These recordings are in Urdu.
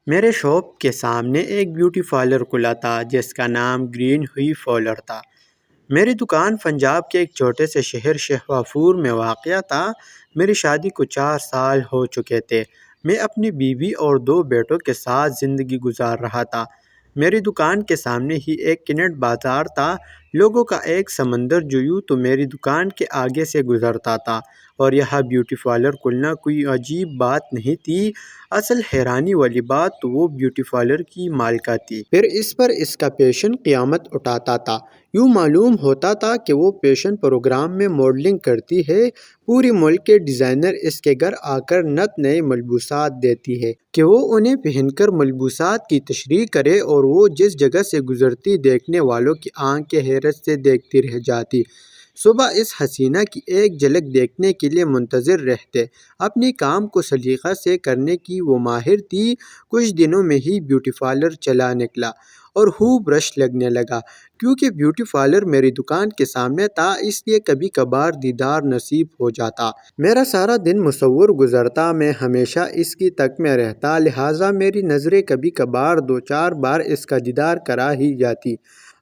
میرے شاپ کے سامنے ایک بیوٹی پارلر کھلا تھا جس کا نام گرین ہوئی پارلر تھا۔ میری دکان پنجاب کے ایک چھوٹے سے شہر شہوافور میں واقع تھا۔ میری شادی کو 4 سال ہو چکے تھے۔ میں اپنی بیوی اور 2 بیٹوں کے ساتھ زندگی گزار رہا تھا۔ میری دکان کے سامنے ہی ایک کنٹ بازار تھا۔ لوگوں کا ایک سمندر جو یوں تو میری دکان کے آگے سے گزرتا تھا، اور یہاں بیوٹی پارلر کھلنا کوئی عجیب بات نہیں تھی۔ اصل حیرانی والی بات تو وہ بیوٹی پارلر کی مالکہ تھی۔ پھر اس پر اس کا پیشن قیامت اٹھاتا تھا۔ یوں معلوم ہوتا تھا کہ وہ پیشن پروگرام میں ماڈلنگ کرتی ہے۔ پوری ملک کے ڈیزائنر اس کے گھر آ کر نت نئے ملبوسات دیتی ہے کہ وہ انہیں پہن کر ملبوسات کی تشریح کرے، اور وہ جس جگہ سے گزرتی دیکھنے والوں کی آنکھیں حیرت سے دیکھتی رہ جاتی۔ صبح اس حسینہ کی ایک جھلک دیکھنے کے لیے منتظر رہتے۔ اپنی کام کو سلیقہ سے کرنے کی وہ ماہر تھی۔ کچھ دنوں میں ہی بیوٹی پارلر چلا نکلا اور خوب رش لگنے لگا۔ کیونکہ بیوٹی پارلر میری دکان کے سامنے تھا، اس لیے کبھی کبھار دیدار نصیب ہو جاتا۔ میرا سارا دن مصور گزرتا۔ میں ہمیشہ اس کی تک میں رہتا، لہٰذا میری نظریں کبھی کبھار 2-4 بار اس کا دیدار کرا ہی جاتی۔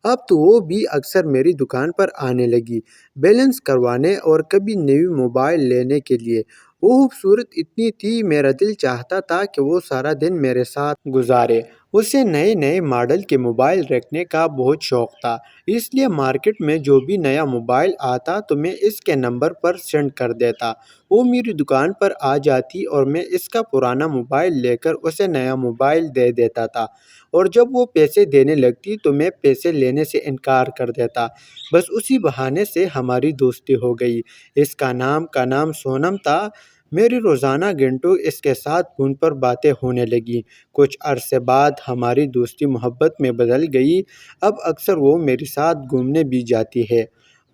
اب تو وہ بھی اکثر میری دکان پر آنے لگی، بیلنس کروانے اور کبھی نئی موبائل لینے کے لیے۔ وہ خوبصورت اتنی تھی، میرا دل چاہتا تھا کہ وہ سارا دن میرے ساتھ گزارے۔ اسے نئے نئے ماڈل کے موبائل رکھنے کا بہت شوق تھا، اس لیے مارکیٹ میں جو بھی نیا موبائل آتا تو میں اس کے نمبر پر سینڈ کر دیتا۔ وہ میری دکان پر آ جاتی اور میں اس کا پرانا موبائل لے کر اسے نیا موبائل دے دیتا تھا، اور جب وہ پیسے دینے لگتی تو میں پیسے لینے سے انکار کر دیتا۔ بس اسی بہانے سے ہماری دوستی ہو گئی۔ اس کا نام سونم تھا۔ میری روزانہ گھنٹوں اس کے ساتھ فون پر باتیں ہونے لگیں۔ کچھ عرصے بعد ہماری دوستی محبت میں بدل گئی۔ اب اکثر وہ میرے ساتھ گھومنے بھی جاتی ہے۔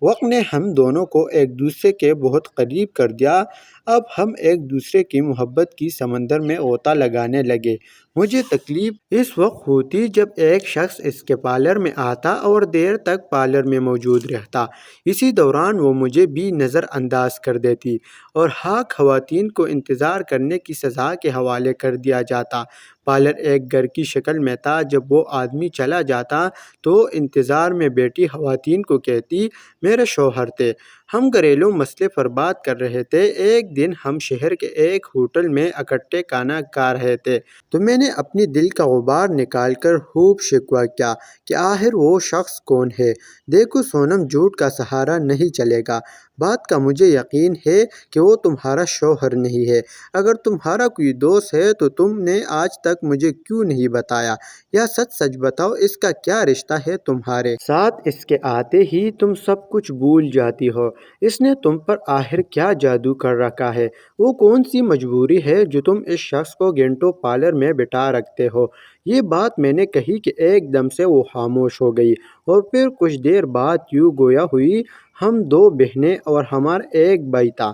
وقت نے ہم دونوں کو ایک دوسرے کے بہت قریب کر دیا۔ اب ہم ایک دوسرے کی محبت کی سمندر میں غوطہ لگانے لگے۔ مجھے تکلیف اس وقت ہوتی جب ایک شخص اس کے پارلر میں آتا اور دیر تک پارلر میں موجود رہتا۔ اسی دوران وہ مجھے بھی نظر انداز کر دیتی، اور ہاں، خواتین کو انتظار کرنے کی سزا کے حوالے کر دیا جاتا۔ پارلر ایک گھر کی شکل میں تھا۔ جب وہ آدمی چلا جاتا تو انتظار میں بیٹھی خواتین کو کہتی، میرے شوہر تھے، ہم گھریلو مسئلے پر بات کر رہے تھے۔ ایک دن ہم شہر کے ایک ہوٹل میں اکٹھے کھانا کھا رہے تھے تو میں نے اپنی دل کا غبار نکال کر خوب شکوہ کیا کہ آخر وہ شخص کون ہے۔ دیکھو سونم، جھوٹ کا سہارا نہیں چلے گا۔ بات کا مجھے یقین ہے کہ وہ تمہارا شوہر نہیں ہے۔ اگر تمہارا کوئی دوست ہے تو تم نے آج تک مجھے کیوں نہیں بتایا؟ یا سچ سچ بتاؤ، اس کا کیا رشتہ ہے تمہارے ساتھ؟ اس کے آتے ہی تم سب کچھ بھول جاتی ہو۔ اس نے تم پر آخر کیا جادو کر رکھا ہے؟ وہ کون سی مجبوری ہے جو تم اس شخص کو گھنٹوں پارلر میں بٹھا رکھتے ہو؟ یہ بات میں نے کہی کہ ایک دم سے وہ خاموش ہو گئی، اور پھر کچھ دیر بعد یوں گویا ہوئی، ہم 2 بہنیں اور ہمارا ایک بھائی تھا۔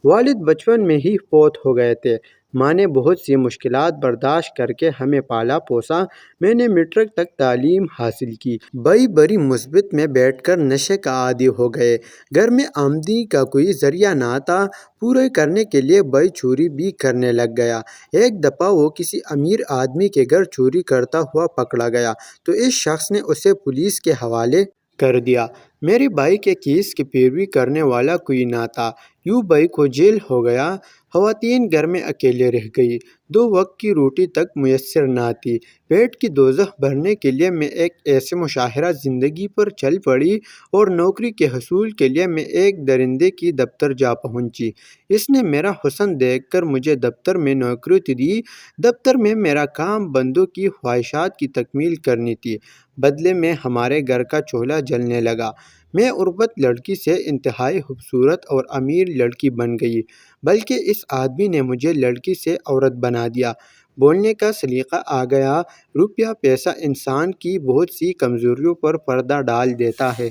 والد بچپن میں ہی فوت ہو گئے تھے۔ ماں نے بہت سی مشکلات برداشت کر کے ہمیں پالا پوسا۔ میں نے میٹرک تک تعلیم حاصل کی۔ بھائی بڑی مثبت میں بیٹھ کر نشے کا عادی ہو گئے۔ گھر میں آمدنی کا کوئی ذریعہ نہ تھا۔ پورے کرنے کے لیے بھائی چوری بھی کرنے لگ گیا۔ ایک دفعہ وہ کسی امیر آدمی کے گھر چوری کرتا ہوا پکڑا گیا تو اس شخص نے اسے پولیس کے حوالے کر دیا۔ میرے بھائی کے کیس کی پیروی کرنے والا کوئی نہ تھا۔ یوں بھائی کو جیل ہو گیا۔ خواتین گھر میں اکیلے رہ گئی۔ 2 وقت کی روٹی تک میسر نہ تھی۔ پیٹ کی دوزخ بھرنے کے لیے میں ایک ایسے مشاہرہ زندگی پر چل پڑی، اور نوکری کے حصول کے لیے میں ایک درندے کی دفتر جا پہنچی۔ اس نے میرا حسن دیکھ کر مجھے دفتر میں نوکری دی۔ دفتر میں میرا کام بندوں کی خواہشات کی تکمیل کرنی تھی۔ بدلے میں ہمارے گھر کا چولہا جلنے لگا۔ میں عربت لڑکی سے انتہائی خوبصورت اور امیر لڑکی بن گئی، بلکہ اس آدمی نے مجھے لڑکی سے عورت بنا دیا۔ بولنے کا سلیقہ آ گیا۔ روپیہ پیسہ انسان کی بہت سی کمزوریوں پر پردہ ڈال دیتا ہے۔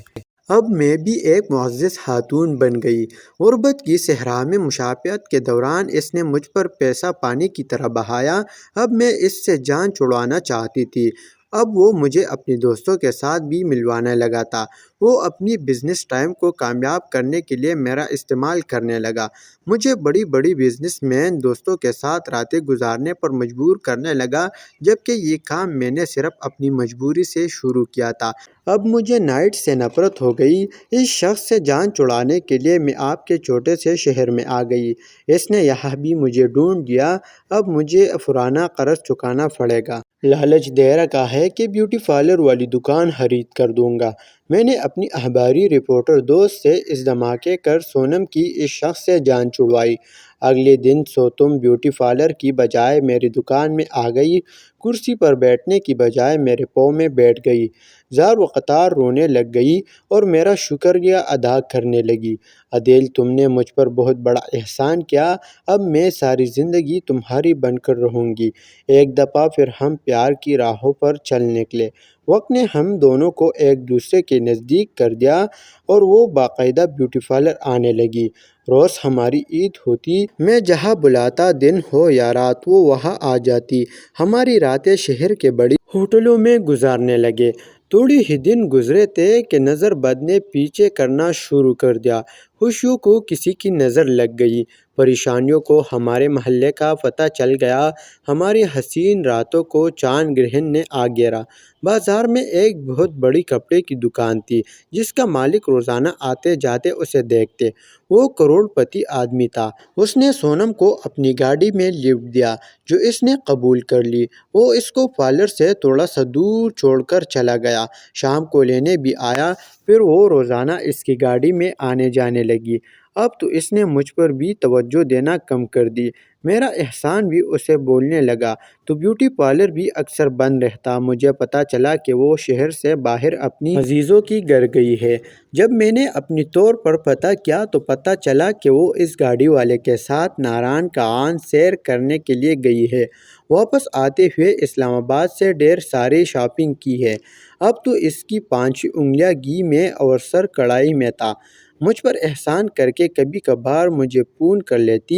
اب میں بھی ایک معزز خاتون بن گئی۔ غربت کی صحرا میں مشابہت کے دوران اس نے مجھ پر پیسہ پانی کی طرح بہایا۔ اب میں اس سے جان چھڑانا چاہتی تھی۔ اب وہ مجھے اپنی دوستوں کے ساتھ بھی ملوانے لگا تھا۔ وہ اپنی بزنس ٹائم کو کامیاب کرنے کے لیے میرا استعمال کرنے لگا۔ مجھے بڑی بڑی بزنس مین دوستوں کے ساتھ راتیں گزارنے پر مجبور کرنے لگا، جبکہ یہ کام میں نے صرف اپنی مجبوری سے شروع کیا تھا۔ اب مجھے نائٹ سے نفرت ہو گئی۔ اس شخص سے جان چھڑانے کے لیے میں آپ کے چھوٹے سے شہر میں آ گئی۔ اس نے یہاں بھی مجھے ڈھونڈ لیا۔ اب مجھے پرانا قرض چکانا پڑے گا۔ لالچ دے رکھا ہے کہ بیوٹی پارلر والی دکان خرید کر دوں گا۔ میں نے اپنی اخباری رپورٹر دوست سے اس دھماکے کر سونم کی اس شخص سے جان چھڑوائی۔ اگلے دن سوتم بیوٹی پارلر کی بجائے میری دکان میں آ گئی۔ کرسی پر بیٹھنے کی بجائے میرے پاؤں میں بیٹھ گئی، زار و قطار رونے لگ گئی اور میرا شکریہ ادا کرنے لگی۔ عدیل، تم نے مجھ پر بہت بڑا احسان کیا۔ اب میں ساری زندگی تمہاری بن کر رہوں گی۔ ایک دفعہ پھر ہم پیار کی راہوں پر چل نکلے۔ وقت نے ہم دونوں کو ایک دوسرے کے نزدیک کر دیا اور وہ باقاعدہ بیوٹی پارلر آنے لگی۔ روز ہماری عید ہوتی، میں جہاں بلاتا دن ہو یا رات وہ وہاں آ جاتی۔ ہماری راتیں شہر کے بڑی ہوٹلوں میں گزارنے لگے۔ تھوڑی ہی دن گزرے تھے کہ نظر بد نے پیچھے کرنا شروع کر دیا۔ خوشیوں کو کسی کی نظر لگ گئی، پریشانیوں کو ہمارے محلے کا پتہ چل گیا، ہماری حسین راتوں کو چاند گرہن نے آ گھیرا۔ بازار میں ایک بہت بڑی کپڑے کی دکان تھی جس کا مالک روزانہ آتے جاتے اسے دیکھتے۔ وہ کروڑ پتی آدمی تھا۔ اس نے سونم کو اپنی گاڑی میں لفٹ دیا جو اس نے قبول کر لی۔ وہ اس کو پارلر سے تھوڑا سا دور چھوڑ کر چلا گیا۔ شام کو لینے بھی آیا، پھر وہ روزانہ اس کی گاڑی میں آنے جانے لگی۔ اب تو اس نے مجھ پر بھی توجہ دینا کم کر دی۔ میرا احسان بھی اسے بولنے لگا تو بیوٹی پارلر بھی اکثر بند رہتا۔ مجھے پتہ چلا کہ وہ شہر سے باہر اپنی عزیزوں کی گھر گئی ہے۔ جب میں نے اپنی طور پر پتہ کیا تو پتہ چلا کہ وہ اس گاڑی والے کے ساتھ ناران کاغان سیر کرنے کے لیے گئی ہے۔ واپس آتے ہوئے اسلام آباد سے ڈھیر ساری شاپنگ کی ہے۔ اب تو اس کی 5 انگلیاں گھی میں اور سر کڑھائی میں تھا۔ مجھ پر احسان کر کے کبھی کبھار مجھے پون کر لیتی۔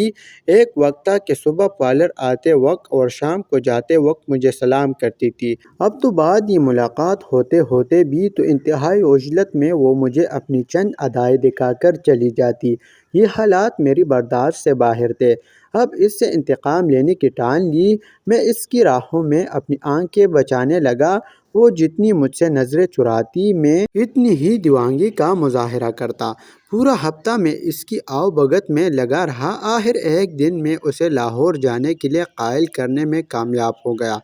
ایک وقت تھا کہ صبح پارلر آتے وقت اور شام کو جاتے وقت مجھے سلام کرتی تھی۔ اب تو بعد ہی ملاقات ہوتے ہوتے بھی تو انتہائی عجلت میں وہ مجھے اپنی چند ادائیں دکھا کر چلی جاتی۔ یہ حالات میری برداشت سے باہر تھے۔ اب اس سے انتقام لینے کی ٹھان لی۔ میں اس کی راہوں میں اپنی آنکھیں بچانے لگا۔ وہ جتنی مجھ سے نظریں چراتی میں اتنی ہی دیوانگی کا مظاہرہ کرتا۔ پورا ہفتہ میں اس کی آؤ بھگت میں لگا رہا۔ آخر ایک دن میں اسے لاہور جانے کے لیے قائل کرنے میں کامیاب ہو گیا۔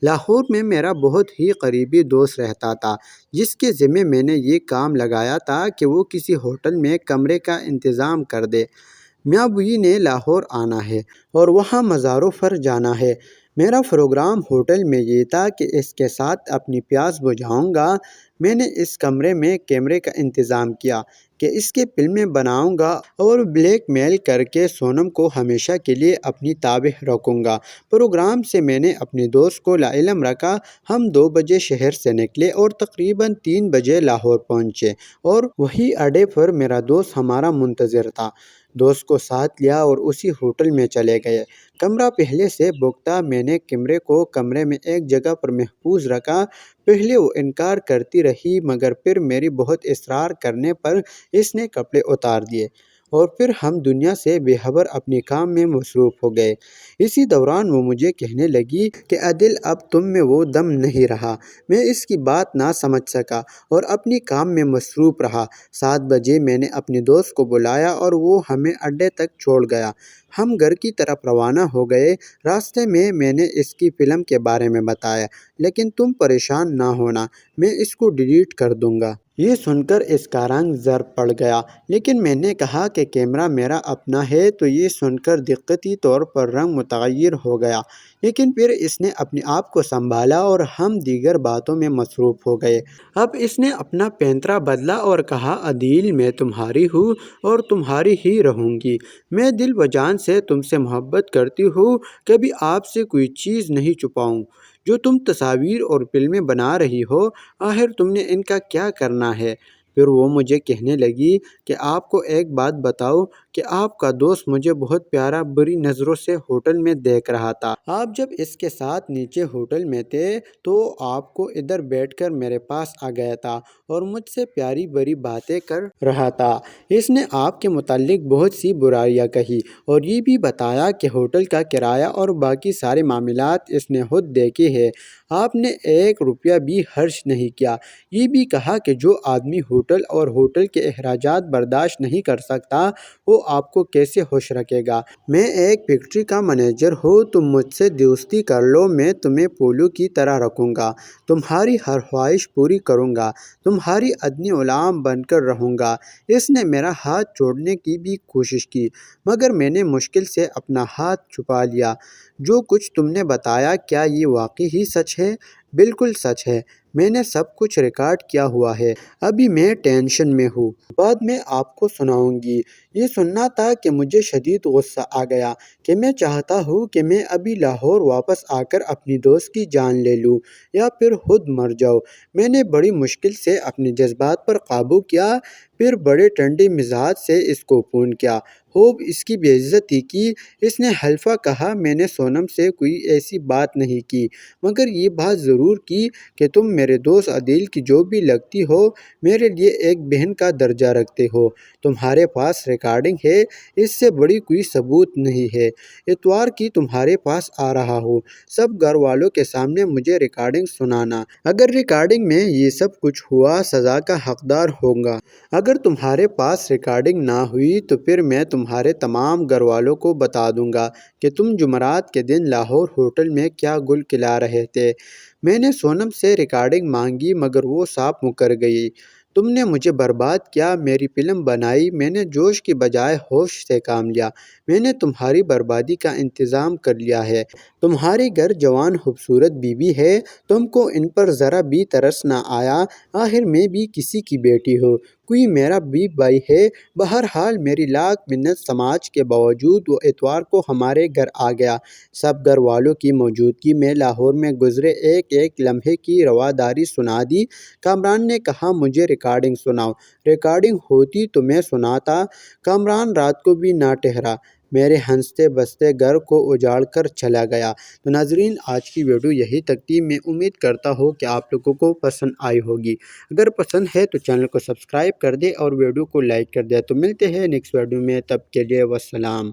لاہور میں میرا بہت ہی قریبی دوست رہتا تھا جس کے ذمے میں نے یہ کام لگایا تھا کہ وہ کسی ہوٹل میں کمرے کا انتظام کر دے۔ میاں بوئی نے لاہور آنا ہے اور وہاں مزاروں پر جانا ہے۔ میرا پروگرام ہوٹل میں یہ تھا کہ اس کے ساتھ اپنی پیاس بجھاؤں گا۔ میں نے اس کمرے میں کیمرے کا انتظام کیا کہ اس کی فلمیں بناؤں گا اور بلیک میل کر کے سونم کو ہمیشہ کے لیے اپنی تابع رکھوں گا۔ پروگرام سے میں نے اپنے دوست کو لاعلم رکھا۔ ہم 2 بجے شہر سے نکلے اور تقریباً 3 بجے لاہور پہنچے اور وہی اڈے پر میرا دوست ہمارا منتظر تھا۔ دوست کو ساتھ لیا اور اسی ہوٹل میں چلے گئے۔ کمرہ پہلے سے بک تھا۔ میں نے کیمرے کو کمرے میں ایک جگہ پر محفوظ رکھا۔ پہلے وہ انکار کرتی رہی مگر پھر میری بہت اصرار کرنے پر اس نے کپڑے اتار دیے اور پھر ہم دنیا سے بے خبر اپنے کام میں مصروف ہو گئے۔ اسی دوران وہ مجھے کہنے لگی کہ عادل، اب تم میں وہ دم نہیں رہا۔ میں اس کی بات نہ سمجھ سکا اور اپنی کام میں مصروف رہا۔ 7 بجے میں نے اپنے دوست کو بلایا اور وہ ہمیں اڈے تک چھوڑ گیا۔ ہم گھر کی طرف روانہ ہو گئے۔ راستے میں میں نے اس کی فلم کے بارے میں بتایا، لیکن تم پریشان نہ ہونا، میں اس کو ڈیلیٹ کر دوں گا۔ یہ سن کر اس کا رنگ زرد پڑ گیا، لیکن میں نے کہا کہ کیمرہ میرا اپنا ہے تو یہ سن کر دقتی طور پر رنگ متغیر ہو گیا، لیکن پھر اس نے اپنے آپ کو سنبھالا اور ہم دیگر باتوں میں مصروف ہو گئے۔ اب اس نے اپنا پینترا بدلا اور کہا، عدیل، میں تمہاری ہوں اور تمہاری ہی رہوں گی۔ میں دل و جان سے تم سے محبت کرتی ہوں، کبھی آپ سے کوئی چیز نہیں چھپاؤں۔ جو تم تصاویر اور فلمیں بنا رہی ہو، آخر تم نے ان کا کیا کرنا ہے؟ پھر وہ مجھے کہنے لگی کہ آپ کو ایک بات بتاؤ کہ آپ کا دوست مجھے بہت پیارا بری نظروں سے ہوٹل میں دیکھ رہا تھا۔ آپ جب اس کے ساتھ نیچے ہوٹل میں تھے تو آپ کو ادھر بیٹھ کر میرے پاس آ گیا تھا اور مجھ سے پیاری بری باتیں کر رہا تھا۔ اس نے آپ کے متعلق بہت سی برائیاں کہی اور یہ بھی بتایا کہ ہوٹل کا کرایہ اور باقی سارے معاملات اس نے خود دیکھے ہیں، آپ نے 1 روپیہ بھی خرچ نہیں کیا۔ یہ بھی کہا کہ جو آدمی ہوٹل اور ہوٹل کے اخراجات برداشت نہیں کر سکتا وہ آپ کو کیسے خوش رکھے گا۔ میں ایک فیکٹری کا منیجر ہوں، تم مجھ سے دوستی کر لو، میں تمہیں پولو کی طرح رکھوں گا، تمہاری ہر خواہش پوری کروں گا، تمہاری ادنی غلام بن کر رہوں گا۔ اس نے میرا ہاتھ چھوڑنے کی بھی کوشش کی مگر میں نے مشکل سے اپنا ہاتھ چھپا لیا۔ جو کچھ تم نے بتایا کیا یہ واقعی ہی سچ ہے؟ بالکل سچ ہے، میں نے سب کچھ ریکارڈ کیا ہوا ہے۔ ابھی میں ٹینشن میں ہوں، بعد میں آپ کو سناؤں گی۔ یہ سننا تھا کہ مجھے شدید غصہ آ گیا کہ میں چاہتا ہوں کہ میں ابھی لاہور واپس آ کر اپنی دوست کی جان لے لوں یا پھر خود مر جاؤں۔ میں نے بڑی مشکل سے اپنے جذبات پر قابو کیا، پھر بڑے ٹھنڈے مزاج سے اس کو فون کیا، خوب اس کی بے عزتی کی۔ اس نے حلفہ کہا میں نے سونم سے کوئی ایسی بات نہیں کی، مگر یہ بات ضرور کی کہ تم میرے دوست عادل کی جو بھی لگتی ہو، میرے لیے ایک بہن کا درجہ رکھتے ہو۔ تمہارے پاس ریکارڈنگ ہے، اس سے بڑی کوئی ثبوت نہیں ہے۔ اتوار کی تمہارے پاس آ رہا ہوں، سب گھر والوں کے سامنے مجھے ریکارڈنگ سنانا۔ اگر ریکارڈنگ میں یہ سب کچھ ہوا سزا کا حقدار ہوں گا۔ اگر تمہارے پاس ریکارڈنگ نہ ہوئی تو پھر میں تمہارے تمام گھر والوں کو بتا دوں گا کہ تم جمعرات کے دن لاہور ہوٹل میں کیا گل کھلا رہے تھے۔ میں نے سونم سے ریکارڈنگ مانگی مگر وہ صاف مکر گئی۔ تم نے مجھے برباد کیا، میری فلم بنائی، میں نے جوش کی بجائے ہوش سے کام لیا، میں نے تمہاری بربادی کا انتظام کر لیا ہے۔ تمہارے گھر جوان خوبصورت بیوی ہے، تم کو ان پر ذرا بھی ترس نہ آیا، آخر میں بھی کسی کی بیٹی ہو، کوئی میرا بھی بھائی ہے۔ بہرحال میری لاکھ منت سماج کے باوجود وہ اتوار کو ہمارے گھر آ گیا۔ سب گھر والوں کی موجودگی میں لاہور میں گزرے ایک ایک لمحے کی رواداری سنا دی۔ کامران نے کہا مجھے ریکارڈنگ سناؤ، ریکارڈنگ ہوتی تو میں سناتا۔ کامران رات کو بھی نہ ٹھہرا، میرے ہنستے بستے گھر کو اجاڑ کر چلا گیا۔ تو ناظرین آج کی ویڈیو یہی تک تھی، میں امید کرتا ہوں کہ آپ لوگوں کو پسند آئی ہوگی۔ اگر پسند ہے تو چینل کو سبسکرائب کر دیں اور ویڈیو کو لائک کر دیں۔ تو ملتے ہیں نیکسٹ ویڈیو میں، تب کے لیے والسلام۔